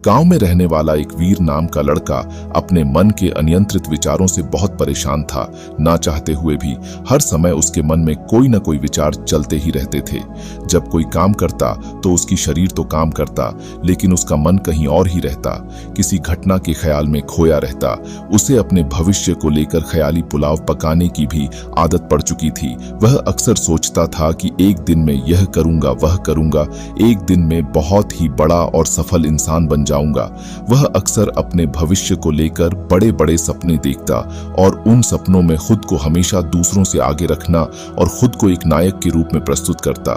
गांव में रहने वाला एक वीर नाम का लड़का अपने मन के अनियंत्रित विचारों से बहुत परेशान था। ना चाहते हुए भी हर समय उसके मन में कोई न कोई विचार चलते ही रहते थे। जब कोई काम करता तो उसकी शरीर तो काम करता, लेकिन उसका मन कहीं और ही रहता, किसी घटना के ख्याल में खोया रहता। उसे अपने भविष्य को लेकर ख्याली पुलाव पकाने की भी आदत पड़ चुकी थी। वह अक्सर सोचता था कि एक दिन में यह करूंगा, वह करूंगा, एक दिन में बहुत ही बड़ा और सफल इंसान बन जाऊंगा। वह अक्सर अपने भविष्य को लेकर बड़े बड़े सपने देखता और उन सपनों में खुद को हमेशा दूसरों से आगे रखना और खुद को एक नायक के रूप में प्रस्तुत करता।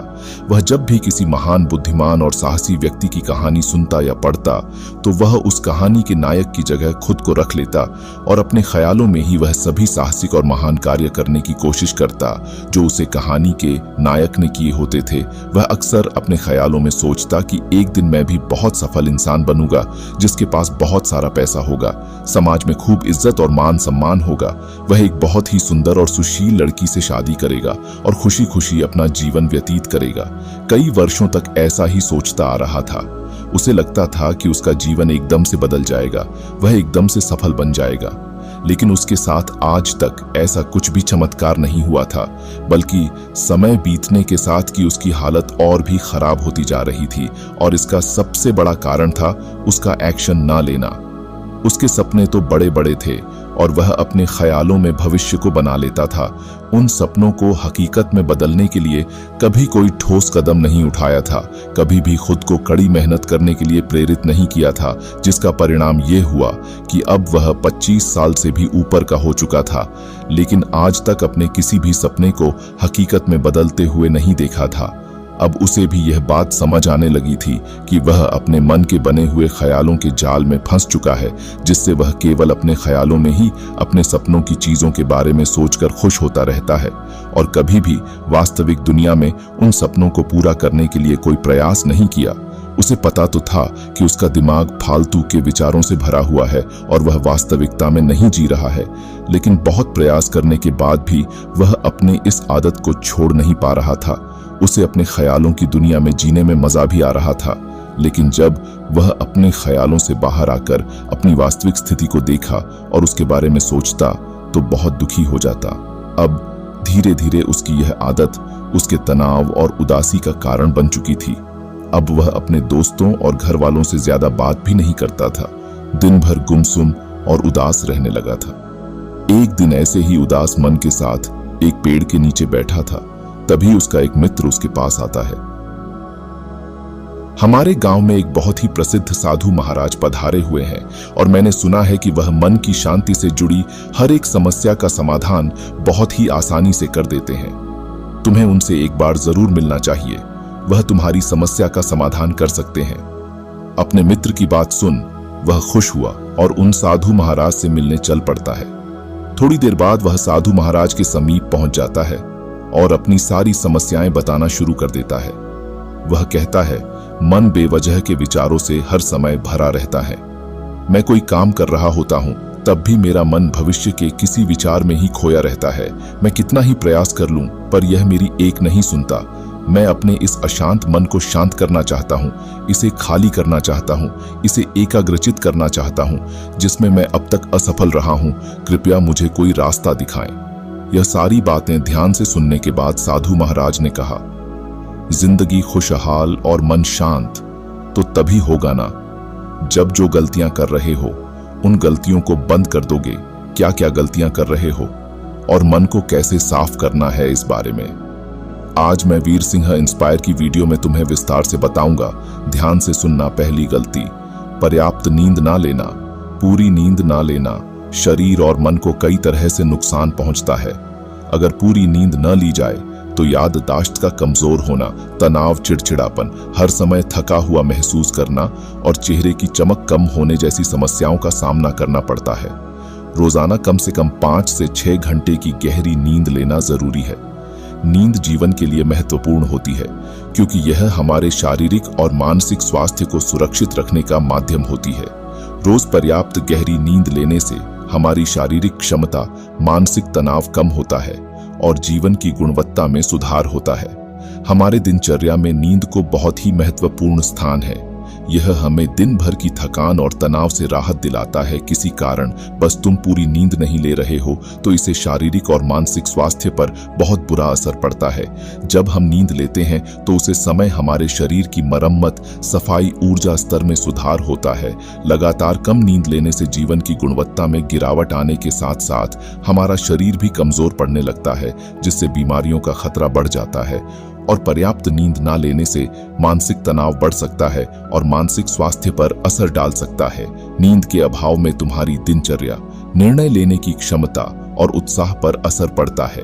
वह जब भी किसी महान, बुद्धिमान और साहसी व्यक्ति की कहानी सुनता या पढ़ता तो वह उस कहानी के नायक की जगह खुद को रख लेता और अपने ख्यालों में ही वह सभी साहसिक और महान कार्य करने की कोशिश करता जो उसे कहानी के नायक ने किए होते थे। वह अक्सर अपने ख्यालों में सोचता कि एक दिन मैं भी बहुत सफल इंसान बनूंगा, जिसके पास बहुत सारा पैसा होगा, समाज में खूब इज्जत और मान सम्मान होगा। वह एक बहुत ही सुंदर और सुशील लड़की से शादी करेगा और खुशी खुशी अपना जीवन व्यतीत करेगा। कई वर्षों तक ऐसा ही सोचता आ रहा था। उसे लगता था कि उसका जीवन एकदम से बदल जाएगा, वह एकदम से सफल बन जाएगा। लेकिन उसके साथ आज तक ऐसा कुछ भी चमत्कार नहीं हुआ था, बल्कि समय बीतने के साथ की उसकी हालत और भी खराब होती जा रही थी। और इसका सबसे बड़ा कारण था उसका एक्शन ना लेना। उसके सपने तो बड़े बड़े थे और वह अपने ख्यालों में भविष्य को बना लेता था। उन सपनों को हकीकत में बदलने के लिए कभी कोई ठोस कदम नहीं उठाया था, कभी भी खुद को कड़ी मेहनत करने के लिए प्रेरित नहीं किया था, जिसका परिणाम ये हुआ कि अब वह 25 साल से भी ऊपर का हो चुका था, लेकिन आज तक अपने किसी भी सपने को हकीकत में बदलते हुए नहीं देखा था। अब उसे भी यह बात समझ आने लगी थी कि वह अपने मन के बने हुए ख्यालों के जाल में फंस चुका है, जिससे वह केवल अपने ख्यालों में ही अपने सपनों की चीजों के बारे में सोचकर खुश होता रहता है और कभी भी वास्तविक दुनिया में उन सपनों को पूरा करने के लिए कोई प्रयास नहीं किया। उसे पता तो था कि उसका दिमाग फालतू के विचारों से भरा हुआ है और वह वास्तविकता में नहीं जी रहा है, लेकिन बहुत प्रयास करने के बाद भी वह अपने इस आदत को छोड़ नहीं पा रहा था। उसे अपने ख्यालों की दुनिया में जीने में मजा भी आ रहा था, लेकिन जब वह अपने ख्यालों से बाहर आकर अपनी वास्तविक स्थिति को देखा और उसके बारे में सोचता तो बहुत दुखी हो जाता। अब धीरे धीरे उसकी यह आदत उसके तनाव और उदासी का कारण बन चुकी थी। अब वह अपने दोस्तों और घर वालों से ज्यादा बात भी नहीं करता था। दिन भर गुमसुम और उदास रहने लगा था। एक दिन ऐसे ही उदास मन के साथ एक पेड़ के नीचे बैठा था, तभी उसका एक मित्र उसके पास आता है। हमारे गांव में एक बहुत ही प्रसिद्ध साधु महाराज पधारे हुए हैं और मैंने सुना है कि वह मन की शांति से जुड़ी हर एक समस्या का समाधान बहुत ही आसानी से कर देते हैं। तुम्हें उनसे एक बार जरूर मिलना चाहिए, वह तुम्हारी समस्या का समाधान कर सकते हैं। अपने मित्र की बात सुन वह खुश हुआ और उन साधु महाराज से मिलने चल पड़ता है। थोड़ी देर बाद वह साधु महाराज के समीप पहुंच जाता है और अपनी सारी समस्याएं बताना शुरू कर देता है। वह कहता है, मन बेवजह के विचारों से हर समय भरा रहता है। मैं कोई काम कर रहा होता हूं तब भी मेरा मन भविष्य के किसी विचार में ही खोया रहता है। मैं कितना ही प्रयास कर लूं पर यह मेरी एक नहीं सुनता। मैं अपने इस अशांत मन को शांत करना चाहता हूं, इसे खाली करना चाहता हूं, इसे एकाग्रचित करना चाहता हूं, जिसमें मैं अब तक असफल रहा हूं। कृपया मुझे कोई रास्ता दिखाएं। यह सारी बातें ध्यान से सुनने के बाद साधु महाराज ने कहा, जिंदगी खुशहाल और मन शांत तो तभी होगा ना जब जो गलतियां कर रहे हो उन गलतियों को बंद कर दोगे। क्या क्या गलतियां कर रहे हो और मन को कैसे साफ करना है, इस बारे में आज मैं वीर सिंह इंस्पायर की वीडियो में तुम्हें विस्तार से बताऊंगा। ध्यान से सुनना। पहली गलती, पर्याप्त नींद ना लेना। पूरी नींद ना लेना शरीर और मन को कई तरह से नुकसान पहुंचता है। अगर पूरी नींद न ली जाए तो याददाश्त का कमजोर होना, तनाव, चिड़चिड़ापन, हर समय थका हुआ महसूस करना और चेहरे की चमक कम होने जैसी समस्याओं का सामना करना पड़ता है। रोजाना कम से कम 5 से 6 घंटे की गहरी नींद लेना जरूरी है। नींद जीवन के लिए महत्वपूर्ण होती है क्योंकि यह हमारे शारीरिक और मानसिक स्वास्थ्य को सुरक्षित रखने का माध्यम होती है। रोज पर्याप्त गहरी नींद लेने से हमारी शारीरिक क्षमता, मानसिक तनाव कम होता है और जीवन की गुणवत्ता में सुधार होता है। हमारे दिनचर्या में नींद को बहुत ही महत्वपूर्ण स्थान है। यह हमें दिन भर की थकान और तनाव से राहत दिलाता है। किसी कारण बस तुम पूरी नींद नहीं ले रहे हो तो इसे शारीरिक और मानसिक स्वास्थ्य पर बहुत बुरा असर पड़ता है। जब हम नींद लेते हैं तो उसे समय हमारे शरीर की मरम्मत, सफाई, ऊर्जा स्तर में सुधार होता है। लगातार कम नींद लेने से जीवन की गुणवत्ता में गिरावट आने के साथ साथ हमारा शरीर भी कमजोर पड़ने लगता है, जिससे बीमारियों का खतरा बढ़ जाता है। और पर्याप्त नींद ना लेने से मानसिक तनाव बढ़ सकता है और मानसिक स्वास्थ्य पर असर डाल सकता है। नींद के अभाव में तुम्हारी दिनचर्या, निर्णय लेने की क्षमता और उत्साह पर असर पड़ता है।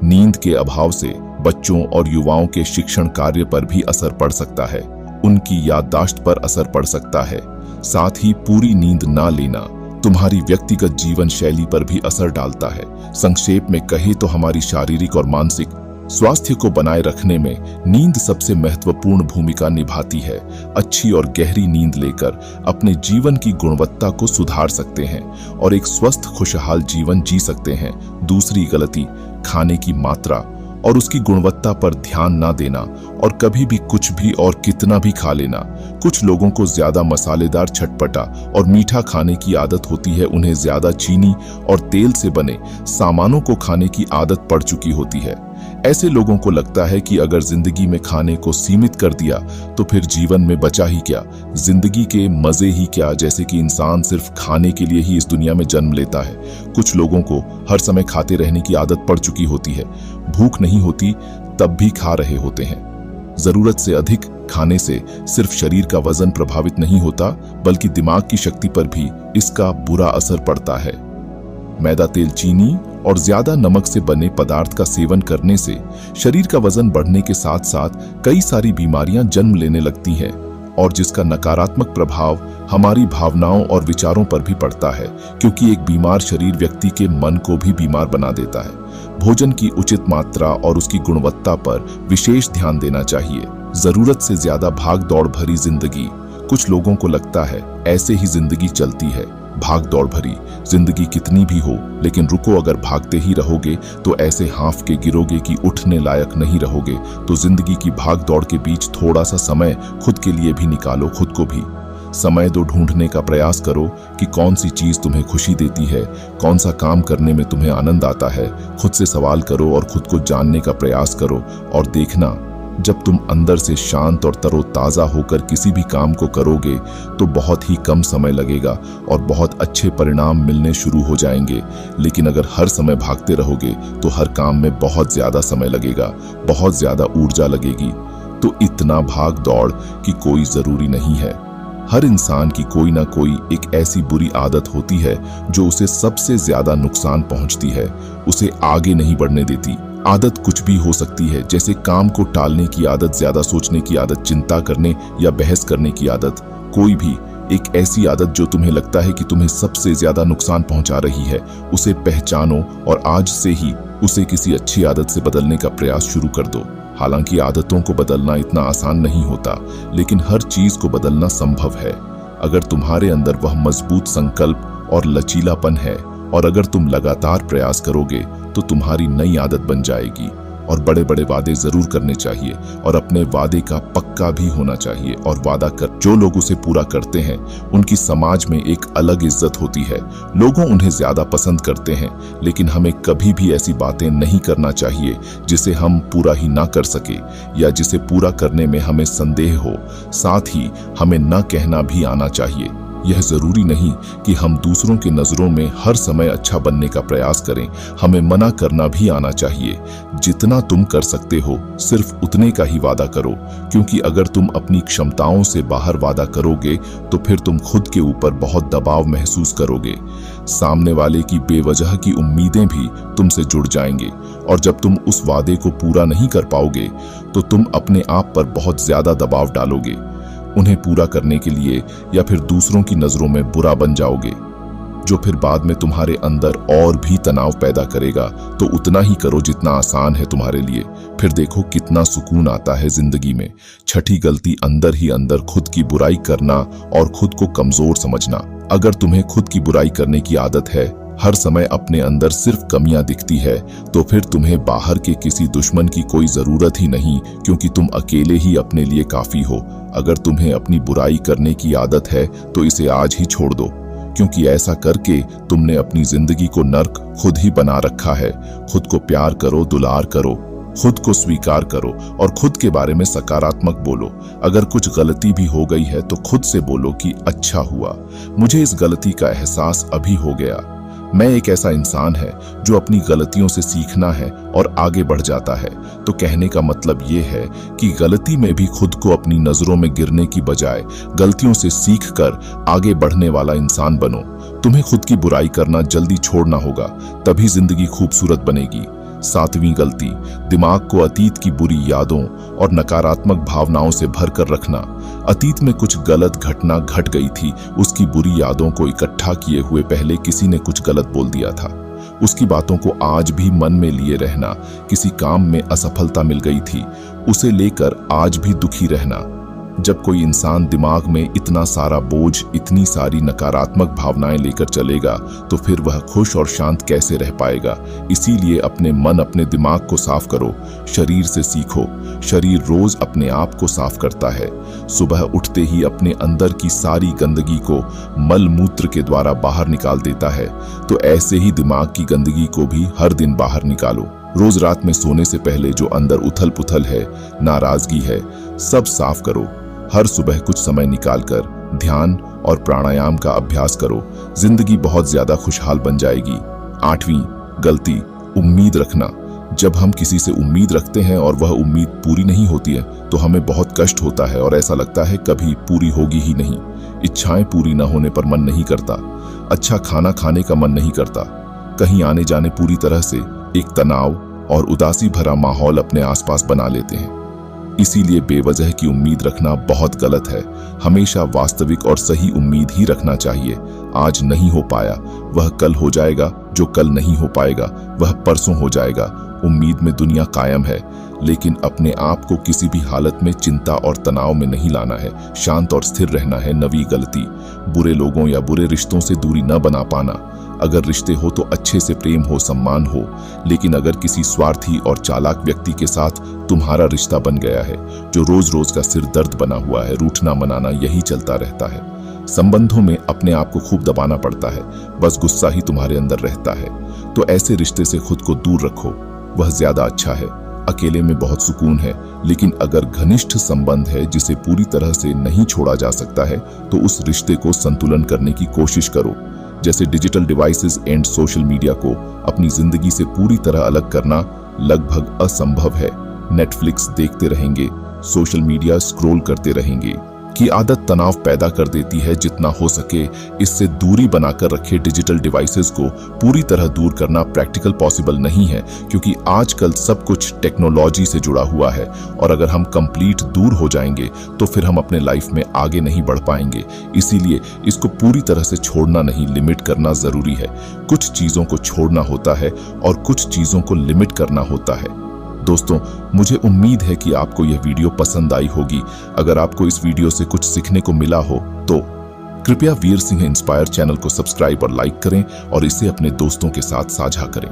नींद के अभाव से बच्चों और युवाओं के शिक्षण कार्य पर भी असर पड़ सकता है। उनकी याददाश्त पर असर पड़ सकता है। साथ ही पूरी नींद ना लेना तुम्हारी व्यक्तिगत जीवन शैली पर भी असर डालता है। संक्षेप में कहे तो हमारी शारीरिक और मानसिक स्वास्थ्य को बनाए रखने में नींद सबसे महत्वपूर्ण भूमिका निभाती है। अच्छी और गहरी नींद लेकर अपने जीवन की गुणवत्ता को सुधार सकते हैं और एक स्वस्थ खुशहाल जीवन जी सकते हैं। दूसरी गलती, खाने की मात्रा और उसकी गुणवत्ता पर ध्यान ना देना और कभी भी कुछ भी और कितना भी खा लेना। कुछ लोगों को ज्यादा मसालेदार, चटपटा और मीठा खाने की आदत होती है। उन्हें ज्यादा चीनी और तेल से बने सामानों को खाने की आदत पड़ चुकी होती है। ऐसे लोगों को लगता है कि अगर जिंदगी में खाने को सीमित कर दिया तो फिर जीवन में बचा ही क्या, जिंदगी के मजे ही क्या, जैसे कि इंसान सिर्फ खाने के लिए ही इस दुनिया में जन्म लेता है। कुछ लोगों को हर समय खाते रहने की आदत पड़ चुकी होती है। भूख नहीं होती तब भी खा रहे होते हैं। जरूरत से अधिक खाने से सिर्फ शरीर का वजन प्रभावित नहीं होता, बल्कि दिमाग की शक्ति पर भी इसका बुरा असर पड़ता है। मैदा, तेल, चीनी और ज्यादा नमक से बने पदार्थ का सेवन करने से शरीर का वजन बढ़ने के साथ साथ कई सारी बीमारियां जन्म लेने लगती हैं और जिसका नकारात्मक प्रभाव हमारी भावनाओं और विचारों पर भी पड़ता है, क्योंकि एक बीमार शरीर व्यक्ति के मन को भी बीमार बना देता है। भोजन की उचित मात्रा और उसकी गुणवत्ता पर विशेष ध्यान देना चाहिए। जरूरत से ज्यादा भाग दौड़ भरी जिंदगी, कुछ लोगों को लगता है ऐसे ही जिंदगी चलती है। भाग दौड़ भरी जिंदगी कितनी भी हो, लेकिन रुको, अगर भागते ही रहोगे तो ऐसे हांफ के गिरोगे कि उठने लायक नहीं रहोगे। तो जिंदगी की भाग दौड़ के बीच थोड़ा सा समय खुद के लिए भी निकालो। खुद को भी समय दो, ढूंढने का प्रयास करो कि कौन सी चीज तुम्हें खुशी देती है, कौन सा काम करने में तुम्हें आनंद आता है। खुद से सवाल करो और खुद को जानने का प्रयास करो और देखना, जब तुम अंदर से शांत और तरोताजा होकर किसी भी काम को करोगे तो बहुत ही कम समय लगेगा और बहुत अच्छे परिणाम मिलने शुरू हो जाएंगे। लेकिन अगर हर समय भागते रहोगे तो हर काम में बहुत ज्यादा समय लगेगा, बहुत ज्यादा ऊर्जा लगेगी। तो इतना भाग दौड़ की कोई जरूरी नहीं है। हर इंसान की कोई ना कोई एक ऐसी बुरी आदत होती है जो उसे सबसे ज्यादा नुकसान पहुंचती है, उसे आगे नहीं बढ़ने देती। आदत कुछ भी हो सकती है, जैसे काम को टालने की आदत, ज्यादा सोचने की आदत, चिंता करने या बहस करने की आदत। कोई भी एक ऐसी आदत जो तुम्हें लगता है कि तुम्हें सबसे ज्यादा नुकसान पहुंचा रही है, उसे पहचानो और आज से ही उसे किसी अच्छी आदत से बदलने का प्रयास शुरू कर दो। हालांकि आदतों को बदलना इतना आसान नहीं होता, लेकिन हर चीज को बदलना संभव है अगर तुम्हारे अंदर वह मजबूत संकल्प और लचीलापन है। और अगर तुम लगातार प्रयास करोगे तो तुम्हारी नई आदत बन जाएगी। और बड़े बड़े वादे जरूर करने चाहिए और अपने वादे का पक्का भी होना चाहिए। और वादा कर जो लोग उसे पूरा करते हैं उनकी समाज में एक अलग इज्जत होती है, लोगों उन्हें ज्यादा पसंद करते हैं। लेकिन हमें कभी भी ऐसी बातें नहीं करना चाहिए जिसे हम पूरा ही ना कर सके या जिसे पूरा करने में हमें संदेह हो। साथ ही हमें न कहना भी आना चाहिए। यह जरूरी नहीं कि हम दूसरों की नजरों में हर समय अच्छा बनने का प्रयास करें, हमें मना करना भी आना चाहिए। जितना तुम कर सकते हो सिर्फ उतने का ही वादा करो, क्योंकि अगर तुम अपनी क्षमताओं से बाहर वादा करोगे तो फिर तुम खुद के ऊपर बहुत दबाव महसूस करोगे। सामने वाले की बेवजह की उम्मीदें भी तुमसे जुड़ जाएंगे और जब तुम उस वादे को पूरा नहीं कर पाओगे तो तुम अपने आप पर बहुत ज्यादा दबाव डालोगे, उन्हें पूरा करने के लिए, या फिर दूसरों की नजरों में बुरा बन जाओगे, जो फिर बाद में तुम्हारे अंदर और भी तनाव पैदा करेगा। तो उतना ही करो जितना आसान है तुम्हारे लिए, फिर देखो कितना सुकून आता है जिंदगी में। छठी गलती, अंदर ही अंदर खुद की बुराई करना और खुद को कमजोर समझना। अगर तुम्हें खुद की बुराई करने की आदत है हर समय अपने अंदर सिर्फ कमियां दिखती है, तो फिर तुम्हें बाहर के किसी दुश्मन की कोई जरूरत ही नहीं, क्योंकि तुम अकेले ही अपने लिए काफी हो। अगर तुम्हें अपनी बुराई करने की आदत है तो इसे आज ही छोड़ दो, क्योंकि ऐसा करके तुमने अपनी जिंदगी को नर्क खुद ही बना रखा है। खुद को प्यार करो, दुलार करो, खुद को स्वीकार करो और खुद के बारे में सकारात्मक बोलो। अगर कुछ गलती भी हो गई है तो खुद से बोलो कि अच्छा हुआ, मुझे इस गलती का एहसास अभी हो गया। मैं एक ऐसा इंसान है जो अपनी गलतियों से सीखना है और आगे बढ़ जाता है। तो कहने का मतलब ये है कि गलती में भी खुद को अपनी नजरों में गिरने की बजाय गलतियों से सीखकर आगे बढ़ने वाला इंसान बनो। तुम्हें खुद की बुराई करना जल्दी छोड़ना होगा, तभी जिंदगी खूबसूरत बनेगी। 7वीं गलती, दिमाग को अतीत की बुरी यादों और नकारात्मक भावनाओं से भरकर रखना। अतीत में कुछ गलत घटना घट गई थी, उसकी बुरी यादों को इकट्ठा किए हुए पहले किसी ने कुछ गलत बोल दिया था, उसकी बातों को आज भी मन में लिए रहना। किसी काम में असफलता मिल गई थी, उसे लेकर आज भी दुखी रहना। जब कोई इंसान दिमाग में इतना सारा बोझ, इतनी सारी नकारात्मक भावनाएं लेकर चलेगा तो फिर वह खुश और शांत कैसे रह पाएगा। इसीलिए अपने मन, अपने दिमाग को साफ करो। शरीर से सीखो, शरीर रोज अपने आप को साफ करता है। सुबह उठते ही अपने अंदर की सारी गंदगी को मल मूत्र के द्वारा बाहर निकाल देता है, तो ऐसे ही दिमाग की गंदगी को भी हर दिन बाहर निकालो। रोज रात में सोने से पहले जो अंदर उथल पुथल है, नाराजगी है, सब साफ करो। हर सुबह कुछ समय निकालकर ध्यान और प्राणायाम का अभ्यास करो, जिंदगी बहुत ज्यादा खुशहाल बन जाएगी। 8वीं गलती, उम्मीद रखना। जब हम किसी से उम्मीद रखते हैं और वह उम्मीद पूरी नहीं होती है तो हमें बहुत कष्ट होता है और ऐसा लगता है कभी पूरी होगी ही नहीं। इच्छाएं पूरी न होने पर मन नहीं करता, अच्छा खाना खाने का मन नहीं करता, कहीं आने जाने पूरी तरह से एक तनाव और उदासी भरा माहौल अपने आसपास बना लेते हैं। इसीलिए बेवजह की उम्मीद रखना बहुत गलत है। हमेशा वास्तविक और सही उम्मीद ही रखना चाहिए। आज नहीं हो पाया वह कल हो जाएगा, जो कल नहीं हो पाएगा वह परसों हो जाएगा। उम्मीद में दुनिया कायम है, लेकिन अपने आप को किसी भी हालत में चिंता और तनाव में नहीं लाना है, शांत और स्थिर रहना है। 9वीं गलती, बुरे लोगों या बुरे रिश्तों से दूरी न बना पाना। अगर रिश्ते हो तो अच्छे से प्रेम हो, सम्मान हो, लेकिन अगर किसी स्वार्थी और चालाक व्यक्ति के साथ तुम्हारा रिश्ता बन गया है जो रोज रोज का सिर दर्द बना हुआ है, रूठना मनाना यही चलता रहता है। संबंधों में अपने आप को खूब दबाना पड़ता है, बस गुस्सा ही तुम्हारे अंदर रहता है, तो ऐसे रिश्ते से खुद को दूर रखो, वह ज्यादा अच्छा है। अकेले में बहुत सुकून है, लेकिन अगर घनिष्ठ संबंध है जिसे पूरी तरह से नहीं छोड़ा जा सकता है तो उस रिश्ते को संतुलन करने की कोशिश करो। जैसे digital devices and social media को अपनी जिंदगी से पूरी तरह अलग करना लगभग असंभव है। नेटफ्लिक्स देखते रहेंगे, सोशल मीडिया स्क्रॉल करते रहेंगे की आदत तनाव पैदा कर देती है। जितना हो सके इससे दूरी बनाकर रखे। डिजिटल डिवाइसेस को पूरी तरह दूर करना प्रैक्टिकल पॉसिबल नहीं है, क्योंकि आजकल सब कुछ टेक्नोलॉजी से जुड़ा हुआ है और अगर हम कंप्लीट दूर हो जाएंगे तो फिर हम अपने लाइफ में आगे नहीं बढ़ पाएंगे। इसीलिए इसको पूरी तरह से छोड़ना नहीं, लिमिट करना जरूरी है। कुछ चीजों को छोड़ना होता है और कुछ चीजों को लिमिट करना होता है। दोस्तों, मुझे उम्मीद है कि आपको यह वीडियो पसंद आई होगी। अगर आपको इस वीडियो से कुछ सीखने को मिला हो तो कृपया वीर सिंह इंस्पायर चैनल को सब्सक्राइब और लाइक करें और इसे अपने दोस्तों के साथ साझा करें।